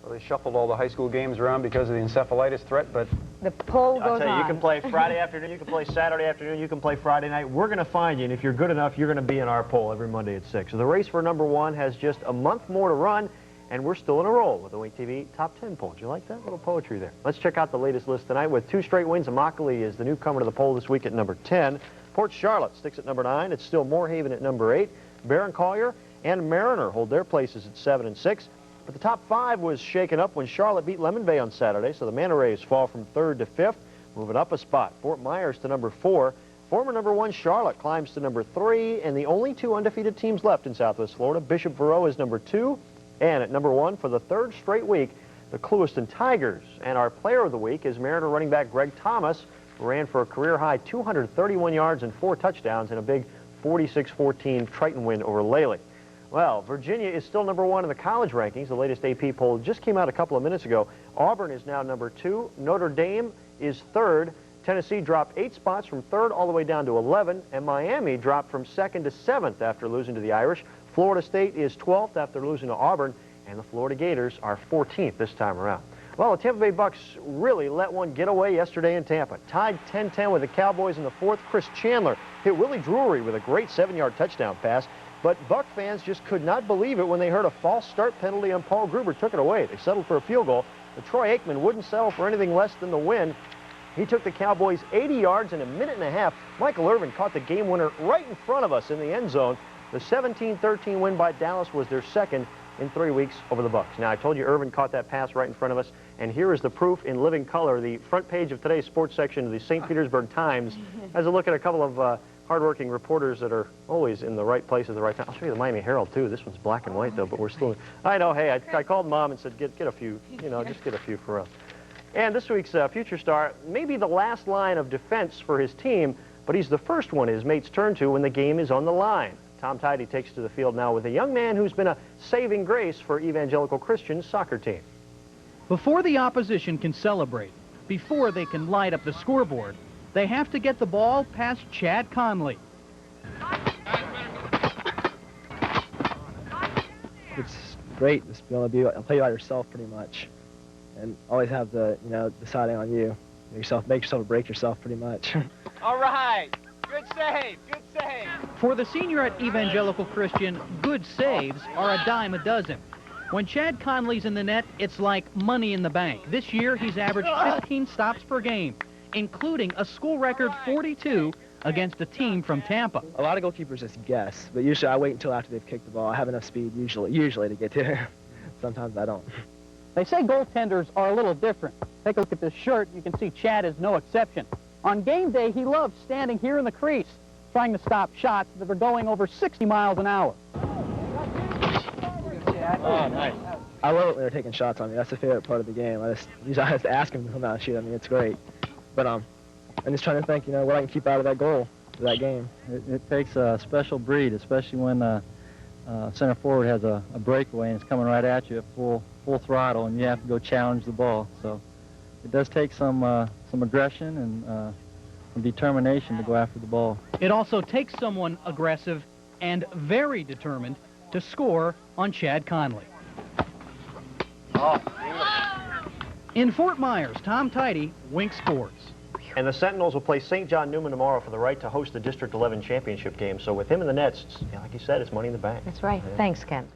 Well, they shuffled all the high school games around because of the encephalitis threat, but the poll goes on. I'll tell you, you can play Friday afternoon, you can play Saturday afternoon, you can play Friday night. We're going to find you, and if you're good enough, you're going to be in our poll every Monday at 6. So the race for number 1 has just a month more to run, and we're still in a roll with the Wink TV Top 10 poll. Do you like that little poetry there? Let's check out the latest list tonight. With 2 straight wins, Immokalee is the newcomer to the poll this week at number 10. Port Charlotte sticks at number 9. It's still Moorhaven at number 8. Barron Collier and Mariner hold their places at 7 and 6. But the top 5 was shaken up when Charlotte beat Lemon Bay on Saturday, so the Manta Rays fall from 3rd to 5th, moving up a spot. Fort Myers to number 4. Former number 1 Charlotte climbs to number 3, and the only 2 undefeated teams left in Southwest Florida. Bishop Verot is number 2, and at number 1 for the 3rd straight week, the Clewiston Tigers. And our player of the week is Mariner running back Greg Thomas, who ran for a career-high 231 yards and 4 touchdowns in a big 46-14 Triton win over Lely. Well, Virginia is still number 1 in the college rankings. The latest AP poll just came out a couple of minutes ago. Auburn is now number 2. Notre Dame is 3rd. Tennessee dropped 8 spots from 3rd all the way down to 11. And Miami dropped from 2nd to 7th after losing to the Irish. Florida State is 12th after losing to Auburn. And the Florida Gators are 14th this time around. Well, the Tampa Bay Bucks really let one get away yesterday in Tampa. Tied 10-10 with the Cowboys in the 4th. Chris Chandler hit Willie Drury with a great 7-yard touchdown pass. But Buck fans just could not believe it when they heard a false start penalty and Paul Gruber took it away. They settled for a field goal. But Troy Aikman wouldn't settle for anything less than the win. He took the Cowboys 80 yards in a minute and a half. Michael Irvin caught the game winner right in front of us in the end zone. The 17-13 win by Dallas was their 2nd in 3 weeks over the Bucks. Now, I told you Irvin caught that pass right in front of us, and here is the proof in living color. The front page of today's sports section of the St. Petersburg Times has a look at a couple of hardworking reporters that are always in the right place at the right time. I'll show you the Miami Herald, too. This one's black and white, though, but we're still... I know, hey, I called Mom and said, get a few, you know, just get a few for us. And this week's future star, maybe the last line of defense for his team, but he's the first one his mates turn to when the game is on the line. Tom Tidy takes to the field now with a young man who's been a saving grace for Evangelical Christian's soccer team. Before the opposition can celebrate, before they can light up the scoreboard, they have to get the ball past Chad Conley. It's great just being able to play by yourself pretty much, and always have the deciding on you. Make yourself break yourself pretty much. All right, good save, good save. For the senior at Evangelical Christian, good saves are a dime a dozen. When Chad Conley's in the net, it's like money in the bank. This year, he's averaged 15 stops per game, including a school record 42 against a team from Tampa. A lot of goalkeepers just guess, but usually I wait until after they've kicked the ball. I have enough speed usually to get to it. Sometimes I don't. They say goaltenders are a little different. Take a look at this shirt. You can see Chad is no exception. On game day, he loves standing here in the crease, trying to stop shots that are going over 60 miles an hour. Oh, nice. I love it when they're taking shots on me. That's the favorite part of the game. I just have to ask them to come out and shoot. I mean, it's great. But I'm just trying to think, what I can keep out of that goal for that game. It takes a special breed, especially when center forward has a breakaway and it's coming right at you at full throttle, and you have to go challenge the ball. So it does take some aggression and some determination to go after the ball. It also takes someone aggressive and very determined to score on Chad Conley. In Fort Myers, Tom Tidy, Wink Sports. And the Sentinels will play St. John Newman tomorrow for the right to host the District 11 championship game. So with him in the nets, like you said, it's money in the bank. That's right. Yeah. Thanks, Ken.